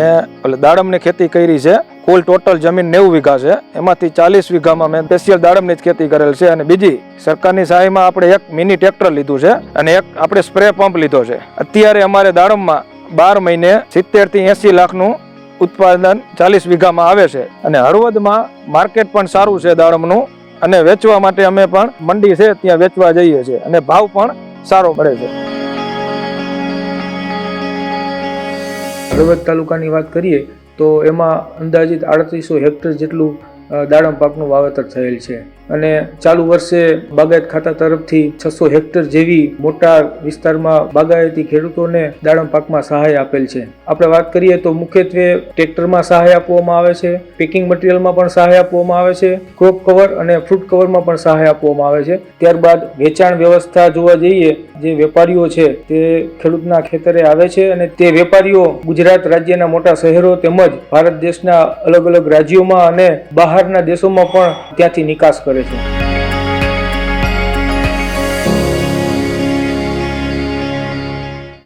મેં દાડમની ખેતી કરી છે। કુલ ટોટલ જમીન 90 વીઘા છે, એમાંથી 40 વીઘામાં મેં સ્પેશિયલ દાડમની જ ખેતી કરેલ છે। અને બીજી સરકારની સહાયમાં આપણે એક મિની ટ્રેક્ટર લીધું છે અને એક આપણે સ્પ્રે પંપ લીધો છે। અત્યારે અમારે દાડમમાં 12 મહિને 70 થી 80 લાખનું ઉત્પાદન 40 વીઘામાં આવે છે। અને હળવદમાં માર્કેટ પણ સારું છે દાડમનું, અને વેચવા માટે અમે પણ મંડી છે ત્યાં વેચવા જઈએ છીએ અને ભાવ પણ સારો મળે છે। હળવદ તાલુકાની વાત કરીએ તો એમાં અંદાજિત 3800 હેક્ટર જેટલું દાડમ પાકનું વાવેતર થયેલ છે અને ચાલુ વર્ષે બાગાયત ખાતા તરફથી 600 હેક્ટર જેવી મોટા વિસ્તારમાં બાગાયતી ખેડૂતોને દાડમ પાકમાં સહાય આપેલ છે। આપણે વાત કરીએ તો મુખ્યત્વે ટ્રેક્ટરમાં સહાય આપવામાં આવે છે, પેકિંગ મટીરિયલમાં પણ સહાય આપવામાં આવે છે, ક્રોપ કવર અને ફ્રૂટ કવરમાં પણ સહાય આપવામાં આવે છે। ત્યારબાદ વેચાણ વ્યવસ્થા જોવા જઈએ, જે વેપારીઓ છે તે ખેડૂતના ખેતરે આવે છે અને તે વેપારીઓ ગુજરાત રાજ્યના મોટા શહેરો તેમજ ભારત દેશના અલગ અલગ રાજ્યોમાં અને બહારના દેશોમાં પણ ત્યાંથી નિકાસ કરે છે।